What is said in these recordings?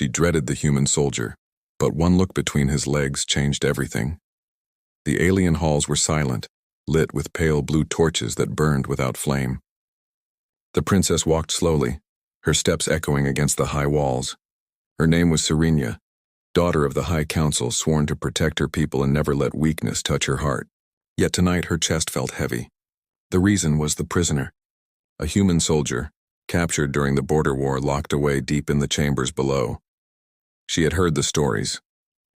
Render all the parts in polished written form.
She dreaded the human soldier, but one look between his legs changed everything. The alien halls were silent, lit with pale blue torches that burned without flame. The princess walked slowly, her steps echoing against the high walls. Her name was Serenia, daughter of the High Council, sworn to protect her people and never let weakness touch her heart. Yet tonight her chest felt heavy. The reason was the prisoner, a human soldier, captured during the border war, locked away deep in the chambers below. She had heard the stories.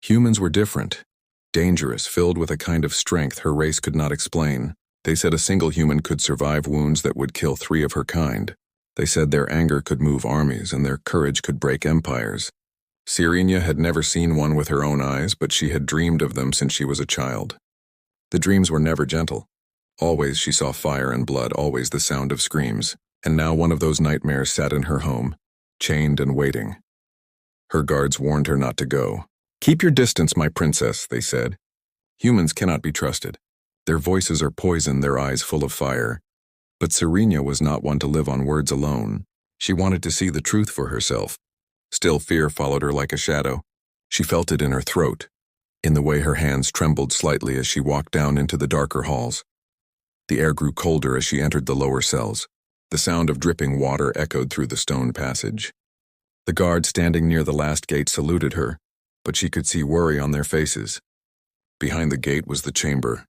Humans were different, dangerous, filled with a kind of strength her race could not explain. They said a single human could survive wounds that would kill 3 of her kind. They said their anger could move armies and their courage could break empires. Serenia had never seen one with her own eyes, but she had dreamed of them since she was a child. The dreams were never gentle. Always she saw fire and blood, always the sound of screams. And now one of those nightmares sat in her home, chained and waiting. Her guards warned her not to go. "Keep your distance, my princess," they said. "Humans cannot be trusted. Their voices are poison, their eyes full of fire." But Serenia was not one to live on words alone. She wanted to see the truth for herself. Still, fear followed her like a shadow. She felt it in her throat, in the way her hands trembled slightly as she walked down into the darker halls. The air grew colder as she entered the lower cells. The sound of dripping water echoed through the stone passage. The guards standing near the last gate saluted her, but she could see worry on their faces. Behind the gate was the chamber.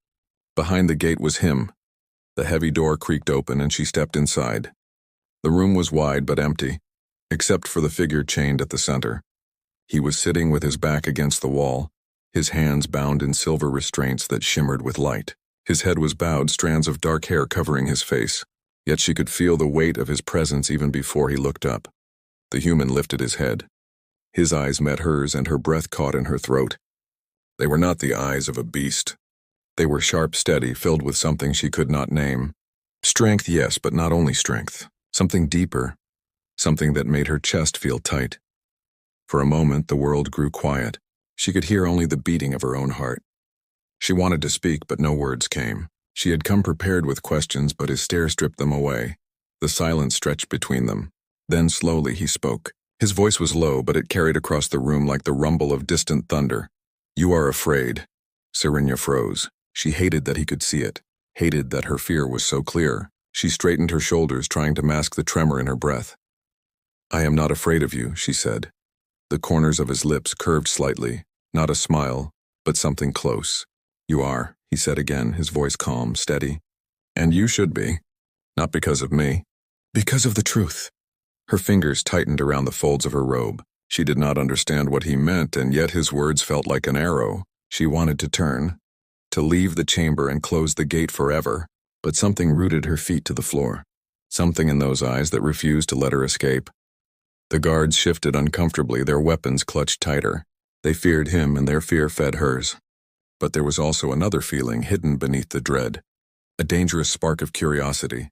Behind the gate was him. The heavy door creaked open and she stepped inside. The room was wide but empty, except for the figure chained at the center. He was sitting with his back against the wall, his hands bound in silver restraints that shimmered with light. His head was bowed, strands of dark hair covering his face. Yet she could feel the weight of his presence even before he looked up. The human lifted his head. His eyes met hers and her breath caught in her throat. They were not the eyes of a beast. They were sharp, steady, filled with something she could not name. Strength, yes, but not only strength. Something deeper. Something that made her chest feel tight. For a moment, the world grew quiet. She could hear only the beating of her own heart. She wanted to speak, but no words came. She had come prepared with questions, but his stare stripped them away. The silence stretched between them. Then slowly he spoke. His voice was low, but it carried across the room like the rumble of distant thunder. "You are afraid." Serenia froze. She hated that he could see it, hated that her fear was so clear. She straightened her shoulders, trying to mask the tremor in her breath. "I am not afraid of you," she said. The corners of his lips curved slightly, not a smile, but something close. "You are," he said again, his voice calm, steady. "And you should be. Not because of me. Because of the truth." Her fingers tightened around the folds of her robe. She did not understand what he meant, and yet his words felt like an arrow. She wanted to turn, to leave the chamber and close the gate forever, but something rooted her feet to the floor. Something in those eyes that refused to let her escape. The guards shifted uncomfortably, their weapons clutched tighter. They feared him, and their fear fed hers. But there was also another feeling hidden beneath the dread, a dangerous spark of curiosity.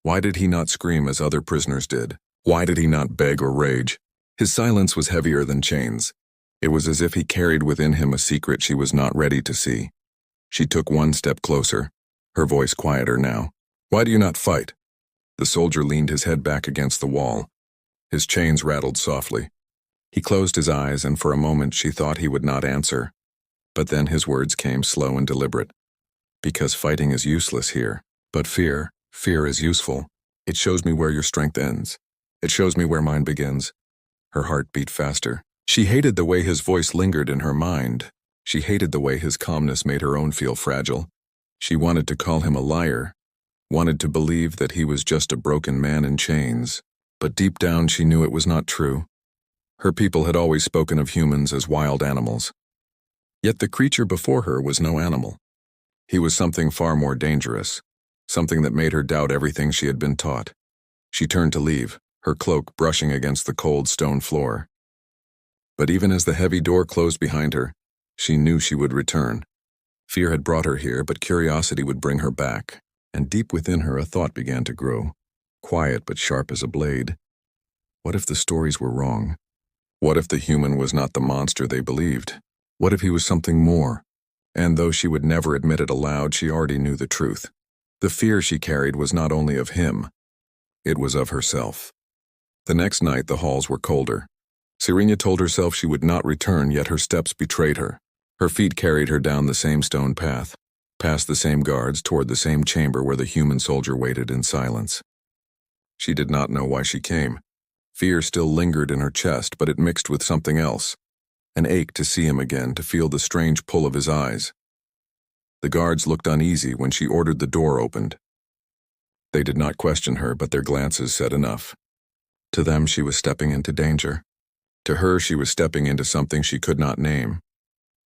Why did he not scream as other prisoners did? Why did he not beg or rage? His silence was heavier than chains. It was as if he carried within him a secret she was not ready to see. She took one step closer, her voice quieter now. "Why do you not fight?" The soldier leaned his head back against the wall. His chains rattled softly. He closed his eyes, and for a moment she thought he would not answer. But then his words came slow and deliberate. "Because fighting is useless here. But fear is useful. It shows me where your strength ends. It shows me where mine begins." Her heart beat faster. She hated the way his voice lingered in her mind. She hated the way his calmness made her own feel fragile. She wanted to call him a liar, wanted to believe that he was just a broken man in chains. But deep down she knew it was not true. Her people had always spoken of humans as wild animals. Yet the creature before her was no animal. He was something far more dangerous, something that made her doubt everything she had been taught. She turned to leave, her cloak brushing against the cold stone floor. But even as the heavy door closed behind her, she knew she would return. Fear had brought her here, but curiosity would bring her back, and deep within her a thought began to grow, quiet but sharp as a blade. What if the stories were wrong? What if the human was not the monster they believed? What if he was something more? And though she would never admit it aloud, she already knew the truth. The fear she carried was not only of him, it was of herself. The next night the halls were colder. Serena told herself she would not return, yet her steps betrayed her. Her feet carried her down the same stone path, past the same guards, toward the same chamber where the human soldier waited in silence. She did not know why she came. Fear still lingered in her chest, but it mixed with something else. An ache to see him again, to feel the strange pull of his eyes. The guards looked uneasy when she ordered the door opened. They did not question her, but their glances said enough. To them, she was stepping into danger. To her, she was stepping into something she could not name.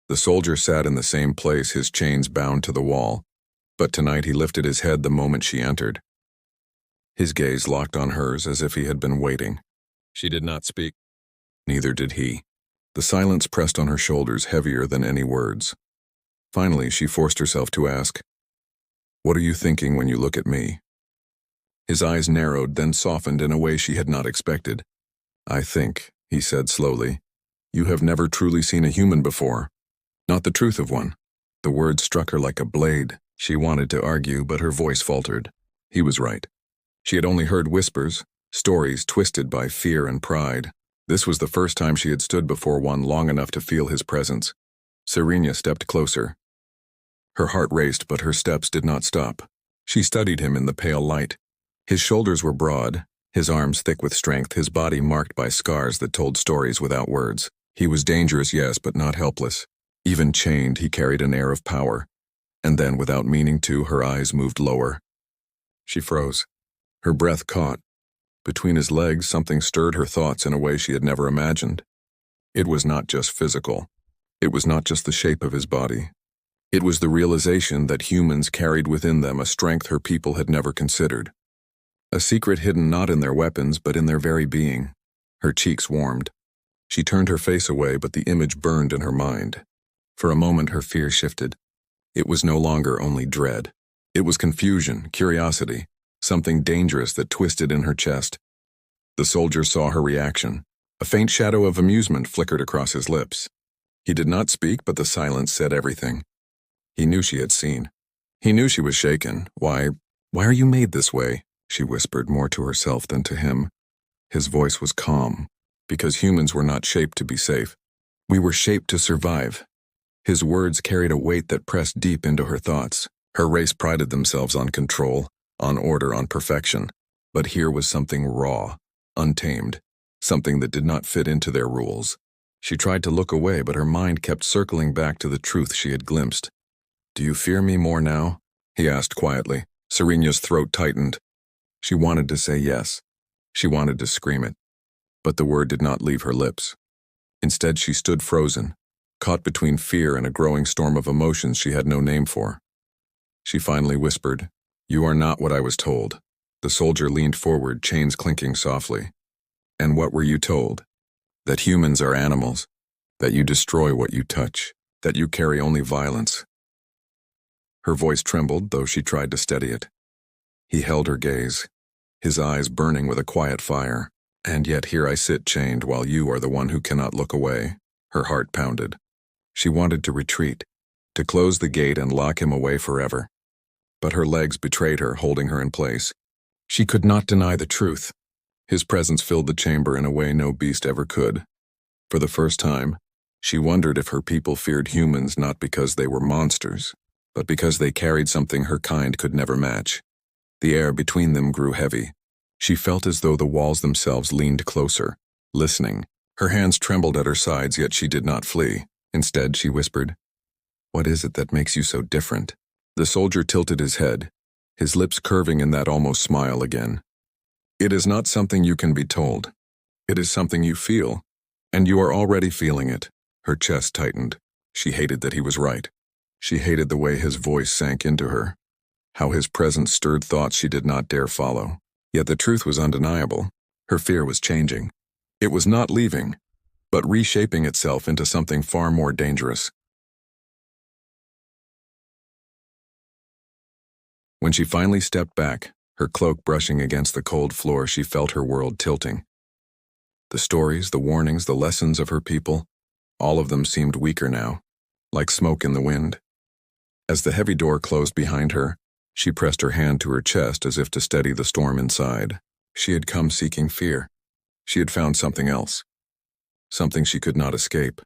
The soldier sat in the same place, his chains bound to the wall, but tonight he lifted his head the moment she entered. His gaze locked on hers as if he had been waiting. She did not speak. Neither did he. The silence pressed on her shoulders, heavier than any words. Finally, she forced herself to ask, "What are you thinking when you look at me?" His eyes narrowed, then softened in a way she had not expected. "I think," he said slowly, "you have never truly seen a human before. Not the truth of one." The word struck her like a blade. She wanted to argue, but her voice faltered. He was right. She had only heard whispers, stories twisted by fear and pride. This was the first time she had stood before one long enough to feel his presence. Serena stepped closer. Her heart raced, but her steps did not stop. She studied him in the pale light. His shoulders were broad, his arms thick with strength, his body marked by scars that told stories without words. He was dangerous, yes, but not helpless. Even chained, he carried an air of power. And then, without meaning to, her eyes moved lower. She froze. Her breath caught. Between his legs, something stirred her thoughts in a way she had never imagined. It was not just physical. It was not just the shape of his body. It was the realization that humans carried within them a strength her people had never considered. A secret hidden not in their weapons, but in their very being. Her cheeks warmed. She turned her face away, but the image burned in her mind. For a moment, her fear shifted. It was no longer only dread. It was confusion, curiosity, something dangerous that twisted in her chest. The soldier saw her reaction. A faint shadow of amusement flickered across his lips. He did not speak, but the silence said everything. He knew she had seen. He knew she was shaken. Why are you made this way?" she whispered, more to herself than to him. His voice was calm, because humans were not shaped to be safe. We were shaped to survive. His words carried a weight that pressed deep into her thoughts. Her race prided themselves on control, on order, on perfection. But here was something raw, untamed, something that did not fit into their rules. She tried to look away, but her mind kept circling back to the truth she had glimpsed. "Do you fear me more now?" he asked quietly. Serena's throat tightened. She wanted to say yes. She wanted to scream it. But the word did not leave her lips. Instead, she stood frozen, caught between fear and a growing storm of emotions she had no name for. She finally whispered, "You are not what I was told." The soldier leaned forward, chains clinking softly. "And what were you told? That humans are animals, that you destroy what you touch, that you carry only violence." Her voice trembled, though she tried to steady it. He held her gaze, his eyes burning with a quiet fire. "And yet here I sit chained while you are the one who cannot look away." Her heart pounded. She wanted to retreat, to close the gate and lock him away forever. But her legs betrayed her, holding her in place. She could not deny the truth. His presence filled the chamber in a way no beast ever could. For the first time, she wondered if her people feared humans not because they were monsters, but because they carried something her kind could never match. The air between them grew heavy. She felt as though the walls themselves leaned closer, listening. Her hands trembled at her sides, yet she did not flee. Instead, she whispered, "What is it that makes you so different?" The soldier tilted his head, his lips curving in that almost smile again. "It is not something you can be told. It is something you feel, and you are already feeling it." Her chest tightened. She hated that he was right. She hated the way his voice sank into her, how his presence stirred thoughts she did not dare follow. Yet the truth was undeniable. Her fear was changing. It was not leaving, but reshaping itself into something far more dangerous. When she finally stepped back, her cloak brushing against the cold floor, she felt her world tilting. The stories, the warnings, the lessons of her people, all of them seemed weaker now, like smoke in the wind. As the heavy door closed behind her, she pressed her hand to her chest as if to steady the storm inside. She had come seeking fear. She had found something else. something she could not escape.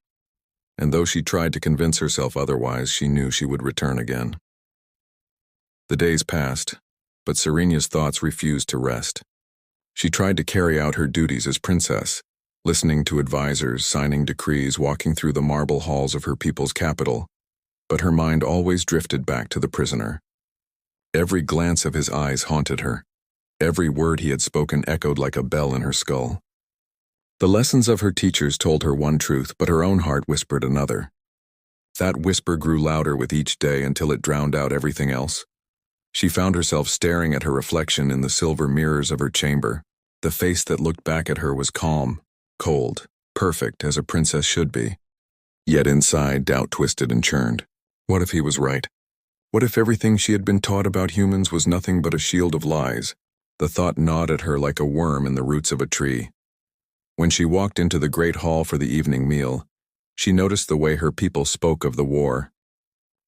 And though she tried to convince herself otherwise, she knew she would return again. The days passed, but Serena's thoughts refused to rest. She tried to carry out her duties as princess, listening to advisors, signing decrees, walking through the marble halls of her people's capital, but her mind always drifted back to the prisoner. Every glance of his eyes haunted her. Every word he had spoken echoed like a bell in her skull. The lessons of her teachers told her one truth, but her own heart whispered another. That whisper grew louder with each day until it drowned out everything else. She found herself staring at her reflection in the silver mirrors of her chamber. The face that looked back at her was calm, cold, perfect as a princess should be. Yet inside, doubt twisted and churned. What if he was right? What if everything she had been taught about humans was nothing but a shield of lies? The thought gnawed at her like a worm in the roots of a tree. When she walked into the great hall for the evening meal, she noticed the way her people spoke of the war.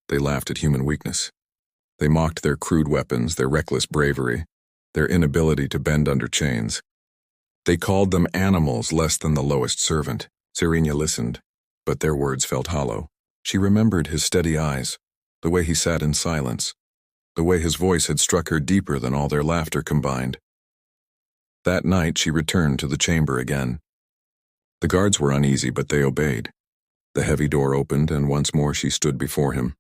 They laughed at human weakness. They mocked their crude weapons, their reckless bravery, their inability to bend under chains. They called them animals less than the lowest servant. Serena listened, but their words felt hollow. She remembered his steady eyes, the way he sat in silence, the way his voice had struck her deeper than all their laughter combined. That night she returned to the chamber again. The guards were uneasy, but they obeyed. The heavy door opened, and once more she stood before him.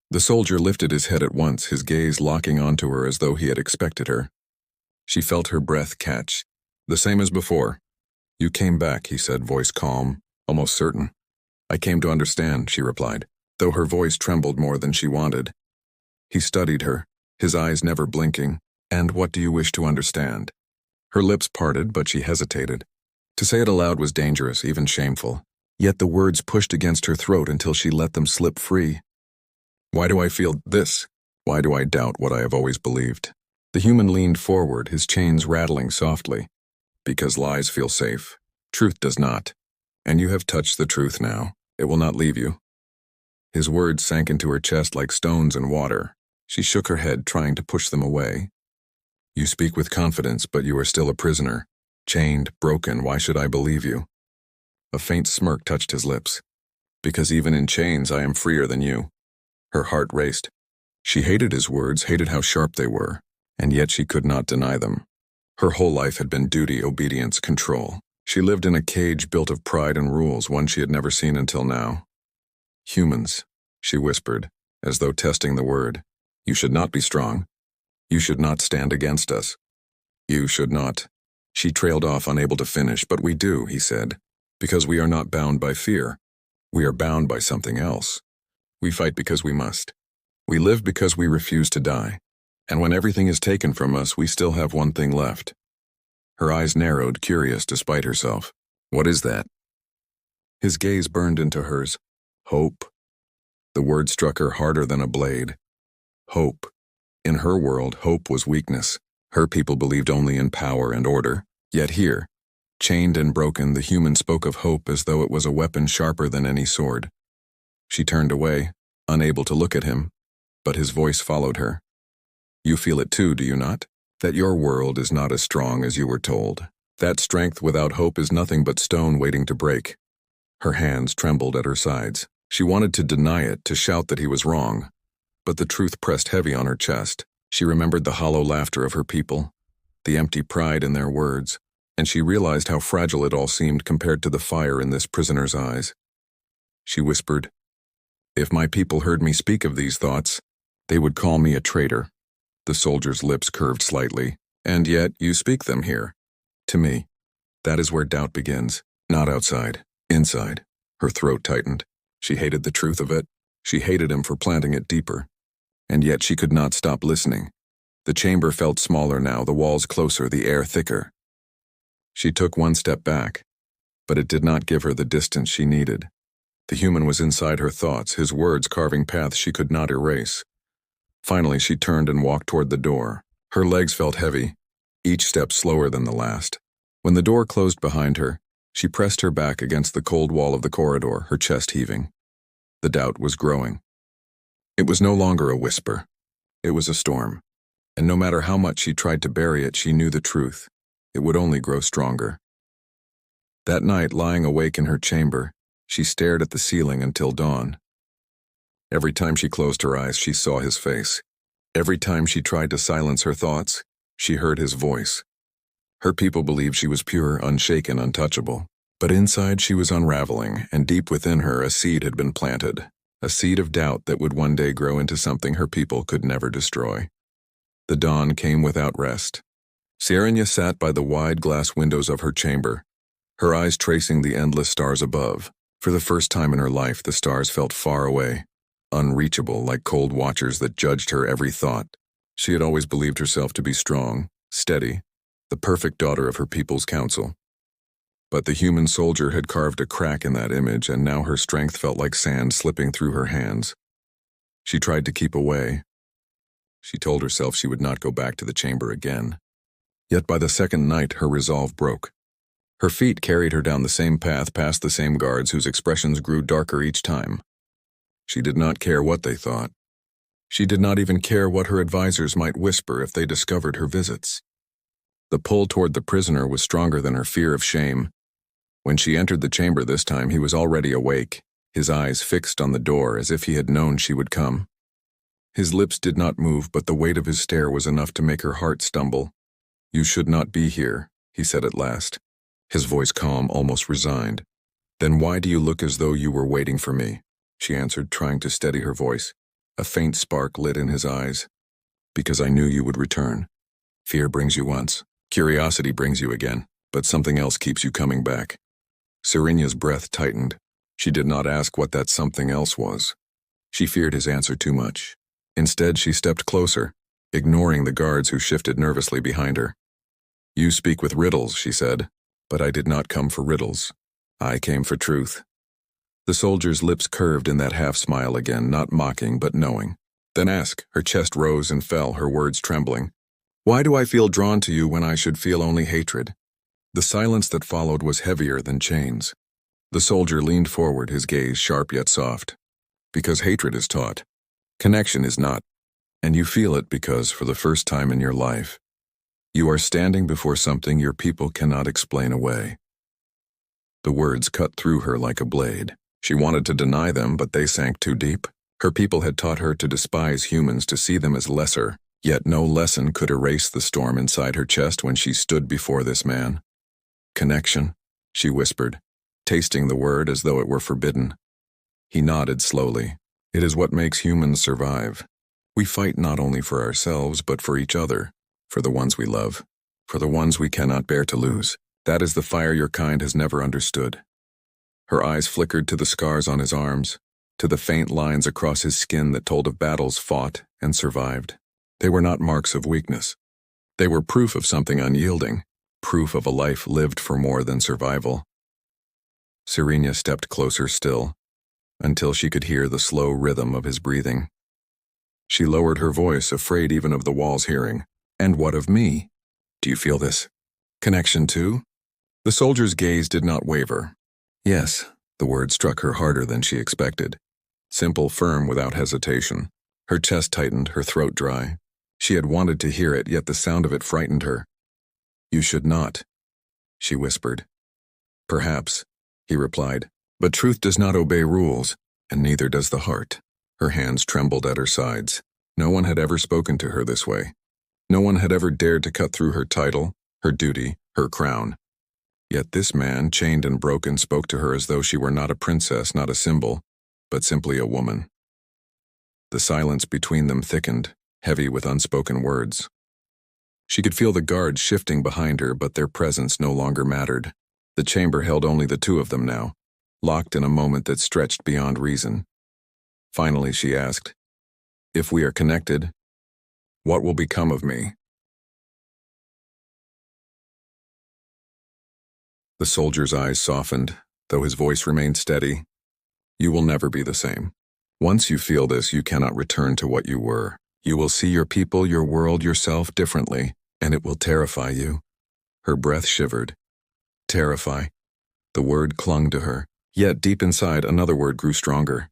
The soldier lifted his head at once, his gaze locking onto her as though he had expected her. She felt her breath catch. The same as before. "You came back," he said, voice calm, almost certain. "I came to understand," she replied, though her voice trembled more than she wanted. He studied her, his eyes never blinking. "And what do you wish to understand?" Her lips parted, but she hesitated. To say it aloud was dangerous, even shameful. Yet the words pushed against her throat until she let them slip free. "Why do I feel this? Why do I doubt what I have always believed?" The human leaned forward, his chains rattling softly. "Because lies feel safe. Truth does not. And you have touched the truth now. It will not leave you." His words sank into her chest like stones in water. She shook her head, trying to push them away. "You speak with confidence, but you are still a prisoner. Chained, broken, why should I believe you?" A faint smirk touched his lips. "Because even in chains I am freer than you." Her heart raced. She hated his words, hated how sharp they were, and yet she could not deny them. Her whole life had been duty, obedience, control. She lived in a cage built of pride and rules, one she had never seen until now. "Humans," she whispered, as though testing the word. "You should not be strong. You should not stand against us. You should not." She trailed off, unable to finish. "But we do," he said, "because we are not bound by fear. We are bound by something else. We fight because we must. We live because we refuse to die. And when everything is taken from us, we still have one thing left." Her eyes narrowed, curious despite herself. "What is that?" His gaze burned into hers. "Hope." The word struck her harder than a blade. Hope. In her world, hope was weakness. Her people believed only in power and order. Yet here, chained and broken, the human spoke of hope as though it was a weapon sharper than any sword. She turned away, unable to look at him, but his voice followed her. "You feel it too, do you not? That your world is not as strong as you were told. That strength without hope is nothing but stone waiting to break." Her hands trembled at her sides. She wanted to deny it, to shout that he was wrong. But the truth pressed heavy on her chest. She remembered the hollow laughter of her people, the empty pride in their words, and she realized how fragile it all seemed compared to the fire in this prisoner's eyes. She whispered, "If my people heard me speak of these thoughts, they would call me a traitor." The soldier's lips curved slightly. "And yet you speak them here. To me. That is where doubt begins. Not outside. Inside." Her throat tightened. She hated the truth of it. She hated him for planting it deeper. And yet she could not stop listening. The chamber felt smaller now, the walls closer, the air thicker. She took one step back, but it did not give her the distance she needed. The human was inside her thoughts, his words carving paths she could not erase. Finally, she turned and walked toward the door. Her legs felt heavy, each step slower than the last. When the door closed behind her, she pressed her back against the cold wall of the corridor, her chest heaving. The doubt was growing. It was no longer a whisper. It was a storm. And no matter how much she tried to bury it, she knew the truth. It would only grow stronger. That night, lying awake in her chamber, she stared at the ceiling until dawn. Every time she closed her eyes, she saw his face. Every time she tried to silence her thoughts, she heard his voice. Her people believed she was pure, unshaken, untouchable. But inside she was unraveling, and deep within her a seed had been planted, a seed of doubt that would one day grow into something her people could never destroy. The dawn came without rest. Scifi sat by the wide glass windows of her chamber, her eyes tracing the endless stars above. For the first time in her life, the stars felt far away, unreachable, like cold watchers that judged her every thought. She had always believed herself to be strong, steady, the perfect daughter of her people's council. But the human soldier had carved a crack in that image, and now her strength felt like sand slipping through her hands. She tried to keep away. She told herself she would not go back to the chamber again. Yet by the second night, her resolve broke. Her feet carried her down the same path past the same guards whose expressions grew darker each time. She did not care what they thought. She did not even care what her advisors might whisper if they discovered her visits. The pull toward the prisoner was stronger than her fear of shame. When she entered the chamber this time, he was already awake, his eyes fixed on the door as if he had known she would come. His lips did not move, but the weight of his stare was enough to make her heart stumble. "You should not be here," he said at last, his voice calm, almost resigned. "Then why do you look as though you were waiting for me?" she answered, trying to steady her voice. A faint spark lit in his eyes. "Because I knew you would return. Fear brings you once, curiosity brings you again, but something else keeps you coming back." Scifi's breath tightened. She did not ask what that something else was. She feared his answer too much. Instead, she stepped closer, ignoring the guards who shifted nervously behind her. "You speak with riddles," she said, "but I did not come for riddles. I came for truth." The soldier's lips curved in that half-smile again, not mocking but knowing. "Then ask." Her chest rose and fell, her words trembling. "Why do I feel drawn to you when I should feel only hatred?" The silence that followed was heavier than chains. The soldier leaned forward, his gaze sharp yet soft. "Because hatred is taught. Connection is not. And you feel it because, for the first time in your life, you are standing before something your people cannot explain away." The words cut through her like a blade. She wanted to deny them, but they sank too deep. Her people had taught her to despise humans, to see them as lesser, yet no lesson could erase the storm inside her chest when she stood before this man. "Connection," she whispered, tasting the word as though it were forbidden. He nodded slowly. "It is what makes humans survive. We fight not only for ourselves, but for each other, for the ones we love, for the ones we cannot bear to lose. That is the fire your kind has never understood." Her eyes flickered to the scars on his arms, to the faint lines across his skin that told of battles fought and survived. They were not marks of weakness. They were proof of something unyielding, proof of a life lived for more than survival. Scifi stepped closer still, until she could hear the slow rhythm of his breathing. She lowered her voice, afraid even of the walls hearing. "And what of me? Do you feel this connection too?" The soldier's gaze did not waver. "Yes," the word struck her harder than she expected. Simple, firm, without hesitation. Her chest tightened, her throat dry. She had wanted to hear it, yet the sound of it frightened her. "You should not," she whispered. "Perhaps," he replied, "but truth does not obey rules, and neither does the heart." Her hands trembled at her sides. No one had ever spoken to her this way. No one had ever dared to cut through her title, her duty, her crown. Yet this man, chained and broken, spoke to her as though she were not a princess, not a symbol, but simply a woman. The silence between them thickened, heavy with unspoken words. She could feel the guards shifting behind her, but their presence no longer mattered. The chamber held only the two of them now, locked in a moment that stretched beyond reason. Finally, she asked, "If we are connected, what will become of me?" The soldier's eyes softened, though his voice remained steady. "You will never be the same. Once you feel this, you cannot return to what you were. You will see your people, your world, yourself differently, and it will terrify you." Her breath shivered. Terrify. The word clung to her, yet deep inside another word grew stronger.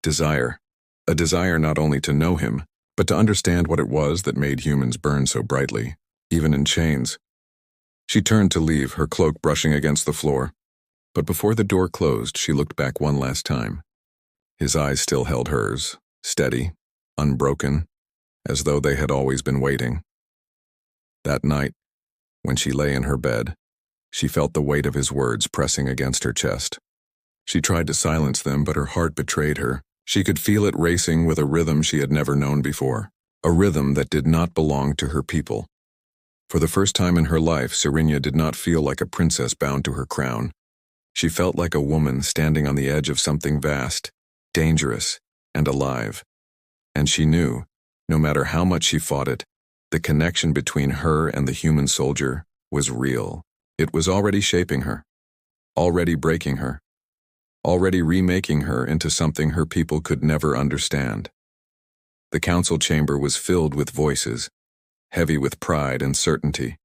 Desire. A desire not only to know him, but to understand what it was that made humans burn so brightly, even in chains. She turned to leave, her cloak brushing against the floor. But before the door closed, she looked back one last time. His eyes still held hers, steady, unbroken, as though they had always been waiting. That night, when she lay in her bed, she felt the weight of his words pressing against her chest. She tried to silence them, but her heart betrayed her. She could feel it racing with a rhythm she had never known before, a rhythm that did not belong to her people. For the first time in her life, Serenia did not feel like a princess bound to her crown. She felt like a woman standing on the edge of something vast, dangerous, and alive. And she knew, no matter how much she fought it, the connection between her and the human soldier was real. It was already shaping her, already breaking her, already remaking her into something her people could never understand. The council chamber was filled with voices, heavy with pride and certainty.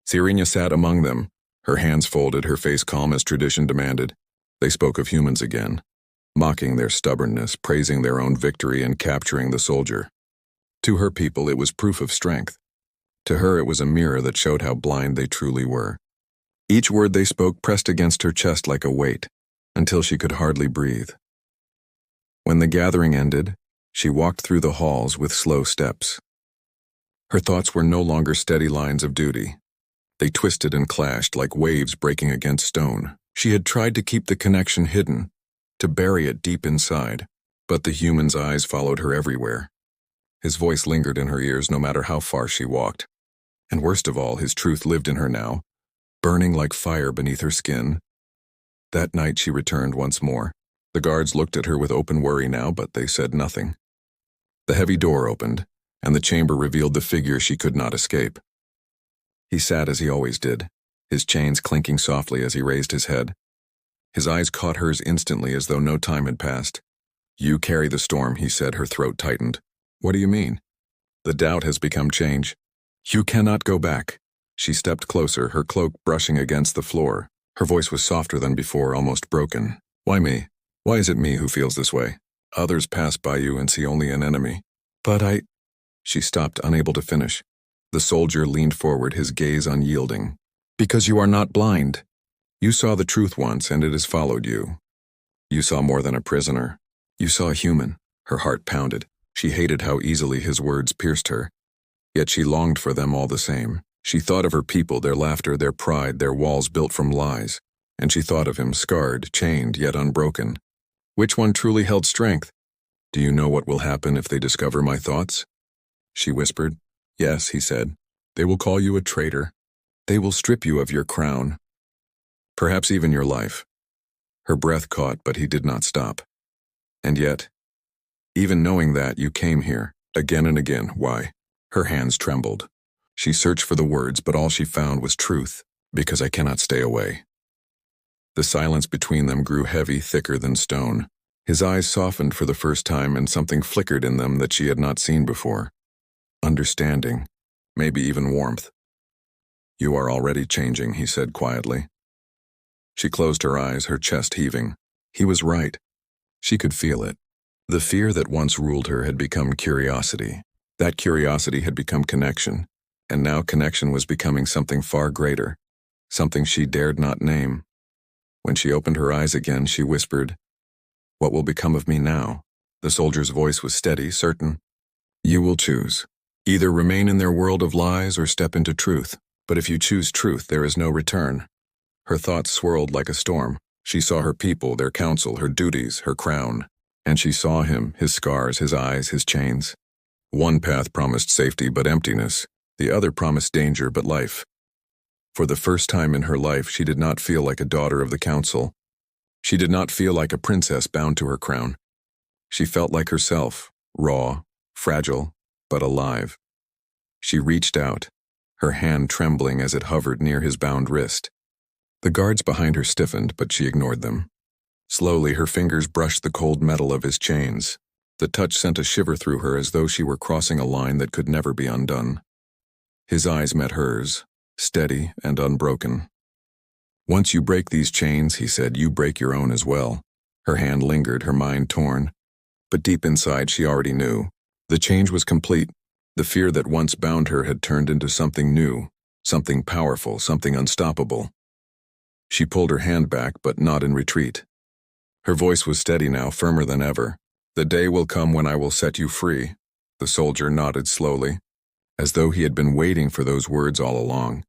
Serenia sat among them, her hands folded, her face calm as tradition demanded. They spoke of humans again, mocking their stubbornness, praising their own victory, and capturing the soldier. To her people, it was proof of strength. To her, it was a mirror that showed how blind they truly were. Each word they spoke pressed against her chest like a weight, until she could hardly breathe. When the gathering ended, she walked through the halls with slow steps. Her thoughts were no longer steady lines of duty. They twisted and clashed like waves breaking against stone. She had tried to keep the connection hidden, to bury it deep inside, but the human's eyes followed her everywhere. His voice lingered in her ears no matter how far she walked. And worst of all, his truth lived in her now, burning like fire beneath her skin. That night she returned once more. The guards looked at her with open worry now, but they said nothing. The heavy door opened, and the chamber revealed the figure she could not escape. He sat as he always did, his chains clinking softly as he raised his head. His eyes caught hers instantly as though no time had passed. "You carry the storm," he said, her throat tightened. "What do you mean?" "The doubt has become change. You cannot go back." She stepped closer, her cloak brushing against the floor. Her voice was softer than before, almost broken. "Why me? Why is it me who feels this way? Others pass by you and see only an enemy." "But She stopped, unable to finish. The soldier leaned forward, his gaze unyielding. "Because you are not blind. You saw the truth once, and it has followed you. You saw more than a prisoner. You saw a human." Her heart pounded. She hated how easily his words pierced her. Yet she longed for them all the same. She thought of her people, their laughter, their pride, their walls built from lies. And she thought of him, scarred, chained, yet unbroken. Which one truly held strength? "Do you know what will happen if they discover my thoughts?" She whispered. "Yes," he said. "They will call you a traitor. They will strip you of your crown. Perhaps even your life." Her breath caught, but he did not stop. "And yet, even knowing that, you came here, again and again. Why?" Her hands trembled. She searched for the words, but all she found was truth. "Because I cannot stay away." The silence between them grew heavy, thicker than stone. His eyes softened for the first time, and something flickered in them that she had not seen before. Understanding, maybe even warmth. "You are already changing," he said quietly. She closed her eyes, her chest heaving. He was right. She could feel it. The fear that once ruled her had become curiosity. That curiosity had become connection, and now connection was becoming something far greater, something she dared not name. When she opened her eyes again, she whispered, "What will become of me now?" The soldier's voice was steady, certain. "You will choose. Either remain in their world of lies or step into truth. But if you choose truth, there is no return." Her thoughts swirled like a storm. She saw her people, their council, her duties, her crown. And she saw him, his scars, his eyes, his chains. One path promised safety but emptiness. The other promised danger but life. For the first time in her life, she did not feel like a daughter of the council. She did not feel like a princess bound to her crown. She felt like herself, raw, fragile, but alive. She reached out, her hand trembling as it hovered near his bound wrist. The guards behind her stiffened, but she ignored them. Slowly, her fingers brushed the cold metal of his chains. The touch sent a shiver through her as though she were crossing a line that could never be undone. His eyes met hers, steady and unbroken. "Once you break these chains," he said, "you break your own as well." Her hand lingered, her mind torn. But deep inside, she already knew. The change was complete. The fear that once bound her had turned into something new, something powerful, something unstoppable. She pulled her hand back, but not in retreat. Her voice was steady now, firmer than ever. "The day will come when I will set you free." The soldier nodded slowly, as though he had been waiting for those words all along.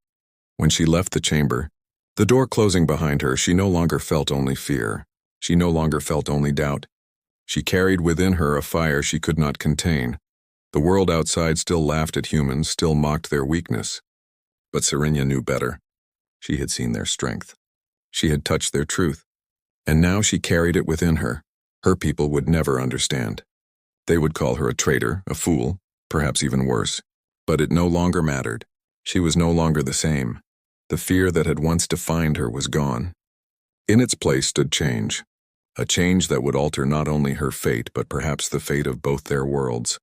When she left the chamber, the door closing behind her, she no longer felt only fear. She no longer felt only doubt. She carried within her a fire she could not contain. The world outside still laughed at humans, still mocked their weakness. But Serenia knew better. She had seen their strength. She had touched their truth. And now she carried it within her. Her people would never understand. They would call her a traitor, a fool, perhaps even worse. But it no longer mattered. She was no longer the same. The fear that had once defined her was gone. In its place stood change. A change that would alter not only her fate, but perhaps the fate of both their worlds.